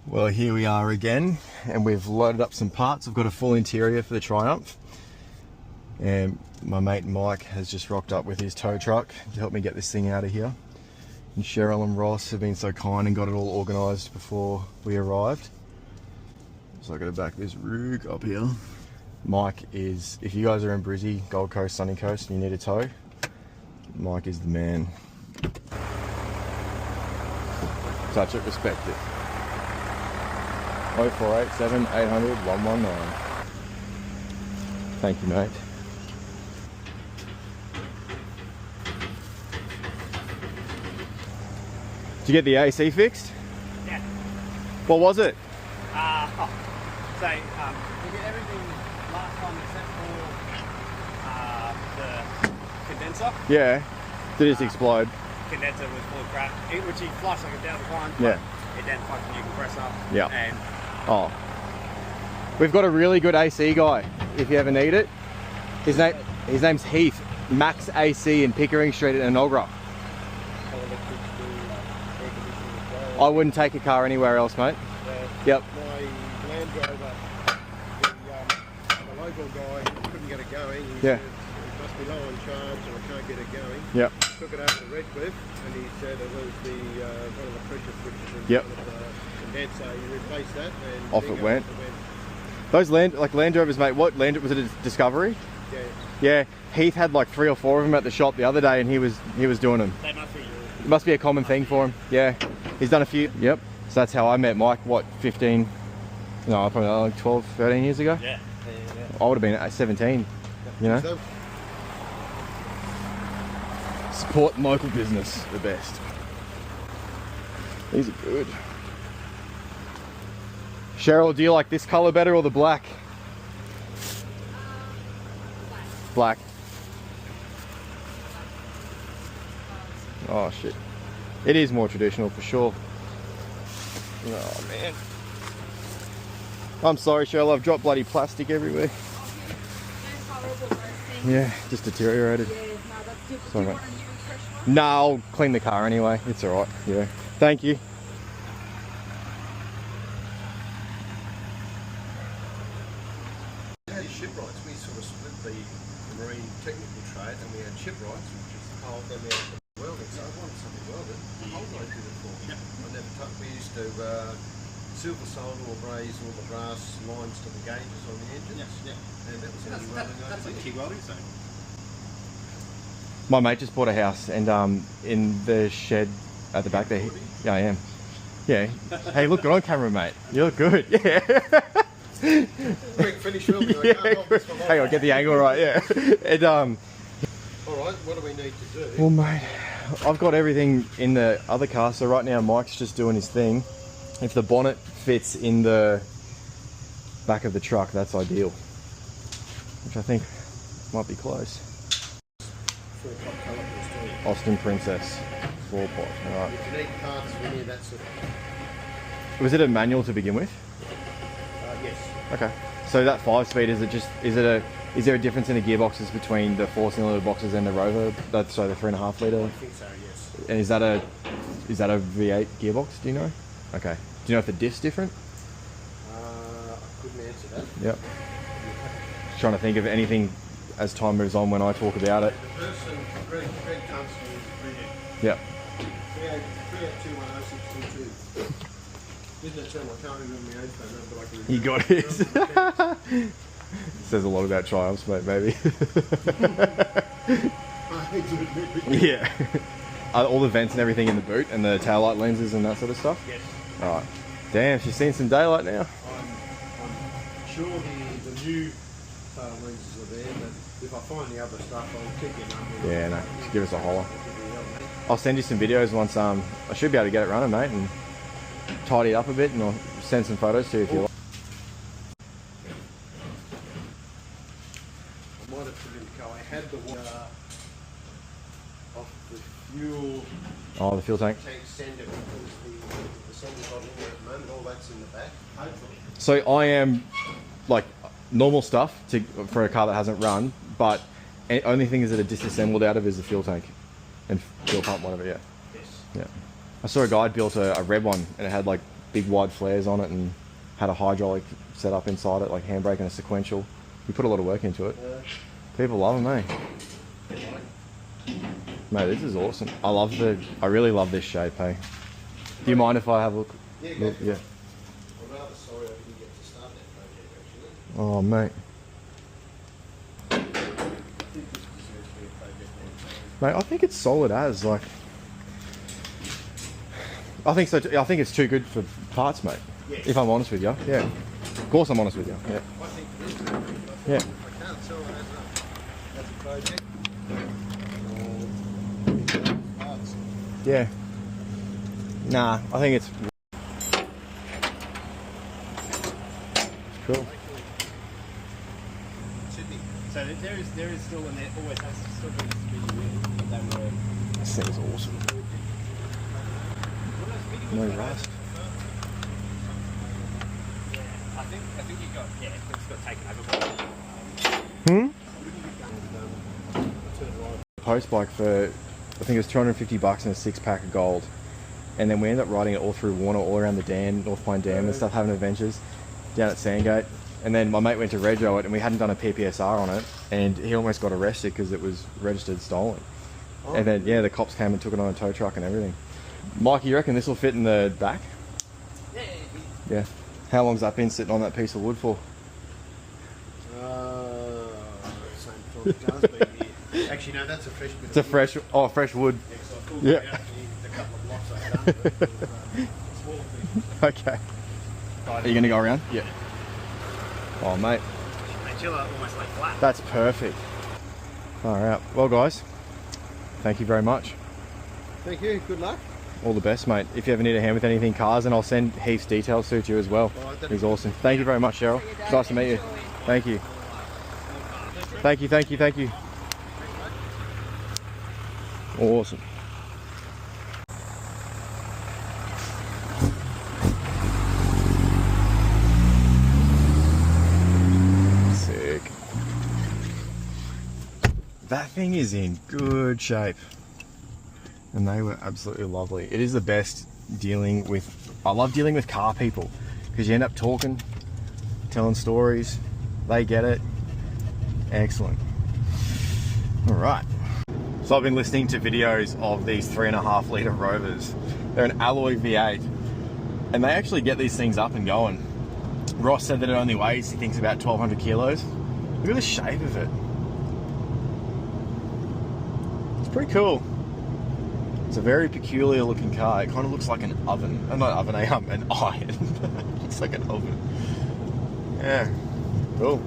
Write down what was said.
Well, here we are again, and we've loaded up some parts. I've got a full interior for the Triumph, and my mate Mike has just rocked up with his tow truck to help me get this thing out of here. And Cheryl and Ross have been so kind and got it all organised before we arrived. So I got to back this Rook up here. Mike is, if you guys are in Brizzy, Gold Coast, Sunny Coast, and you need a tow, Mike is the man. Touch it, respect it. 0487 800 119. Thank you, mate. Did you get the AC fixed? Yeah. What was it? We did everything last time except for the condenser. Yeah. Did it just explode? Condenser was full of crap, which he flushed like a thousand times. Yeah. It then fucked the new compressor. Yeah. And Oh. We've got a really good AC guy, if you ever need it. His name's Heath, Max AC in Pickering Street at Enogra. I wouldn't take a car anywhere else, mate. Yep. My Land Rover, the local guy couldn't get it going. He Yeah. said it must be low on charge and I can't get it going. Yep. Took it over to Redcliffe and he said it was the one of the pressure switches in Yep. front of the condenser. You replaced that and Off it went. Those Land Rovers, mate, what Land was it, a Discovery? Yeah. Yeah, Heath had like 3 or 4 of them at the shop the other day, and he was doing them. they must be. It must be a common thing for him. Yeah, he's done a few. Yep. So that's how I met Mike. What, 15? No, probably like 12, 13 years ago. Yeah. I would have been at 17. You know. So, Support local business, the best. These are good. Cheryl, do you like this colour better or the black? Black. Oh shit. It is more traditional for sure. Oh man. I'm sorry, Cheryl, I've dropped bloody plastic everywhere. Yeah, just deteriorated. Sorry, mate. No, I'll clean the car anyway. It's alright. Yeah. Thank you. we had shipwrights. We sort of split the marine technical trade and we had shipwrights, which is the whole, then we had welding. So I wanted something welded. The whole guy did it for me. I never touched. We used to silver solder or braze all the brass lines to the gauges on the engines. Yeah. And that was how you welding over That's like there. TIG welding, so. My mate just bought a house, and in the shed at the back there, yeah, I am. Yeah. Hey, look good on camera, mate. You look good. Yeah. Quick finish welding. I Yeah, can't hold this for long. hang on, get the angle right. Yeah. And All right, what do we need to do? well, mate, I've got everything in the other car, so right now Mike's just doing his thing. If the bonnet fits in the back of the truck, that's ideal. Which I think might be close. 4-pot calipers too. Austin Princess 4-pot. Alright. If you need parts, we need that sort of. Was it a manual to begin with? Yes. Okay. So that 5-speed, is there a difference in the gearboxes between the 4-cylinder boxes and the Rover? That's the 3.5 litre. I think so. Yes. And is that a V8 gearbox? Do you know? Okay. Do you know if the diff's different? I couldn't answer that. Yep. Trying to think of anything as time moves on when I talk about it. The person, Greg Tunstall, is Yep. 3821062. Didn't it tell I can't remember my own phone number, but I can You got it. Says a lot about Triumphs, mate, maybe. Yeah. Are all the vents and everything in the boot and the taillight lenses and that sort of stuff? Yes. Alright. Damn, she's seen some daylight now. I'm sure the new lenses are there, but if I find the other stuff, I'll keep your number. Yeah, no, just give us a holler. I'll send you some videos once I should be able to get it running, mate, and tidy it up a bit, and I'll send some photos to you if you like. I might have put in the car. I had the one off the fuel Oh, the fuel tank. tank sender because the sender's not in there at the moment. All that's in the back. Hopefully. So I am like normal stuff for a car that hasn't run, but the only thing is that it disassembled out of is the fuel tank and fuel pump, whatever. Yeah. Yes. Yeah. I saw a guy built a red one and it had like big wide flares on it and had a hydraulic set up inside it, like handbrake and a sequential. You put a lot of work into it. People love them, eh? Mate, this is awesome. I really love this shape, hey. Do you mind if I have a look? Yeah, Look, yeah. I'm rather sorry I didn't get to start that project actually. Oh, mate. I think this deserves to be a project on its own. Mate, I think it's solid as, like... I think so. I think it's too good for parts, mate. Yeah. If I'm honest with you. Yeah. Of course I'm honest with you. Yeah. I think it is too good. Yeah. I can't sell it as a project. Parts. Yeah. Nah, I think it's cool. Sydney. So there is still an always has to still be that word. This thing is awesome. No rust. I think you got it's got taken over. Post bike for I think it was $250 and a 6-pack of gold. And then we ended up riding it all through Warner, all around the dam, North Pine Dam and stuff, having adventures down at Sandgate. And then my mate went to rego it and we hadn't done a PPSR on it and he almost got arrested because it was registered stolen. Oh. And then, yeah, the cops came and took it on a tow truck and everything. Mikey, you reckon this will fit in the back? Yeah. Yeah. How long's that been sitting on that piece of wood for? Same time it does be here. Actually, no, that's a fresh bit. It's a fresh wood. Yeah, 'cause I pulled Yeah. it out and a couple of blocks I had under it. Small thing. Okay. Are you going to go around? Yeah. Oh, mate. They chill out almost like flat. That's perfect. Alright. Well, guys, thank you very much. Thank you. Good luck. All the best, mate. If you ever need a hand with anything cars, and I'll send Heath's details through to you as well. He's awesome. Thank you very much, Cheryl. It's nice to meet you. Thank you. Thank you, thank you, thank you. Awesome. Sick. That thing is in good shape. And they were absolutely lovely. It is the best dealing with, I love dealing with car people because you end up talking, telling stories, they get it. Excellent. All right. So I've been listening to videos of these 3.5 litre Rovers. They're an alloy V8 and they actually get these things up and going. Ross said that it only weighs, he thinks, about 1,200 kilos. Look at the shape of it. It's pretty cool. It's a very peculiar looking car. It kind of looks like an oven. Not oven, an iron. It looks like an oven. Yeah, cool.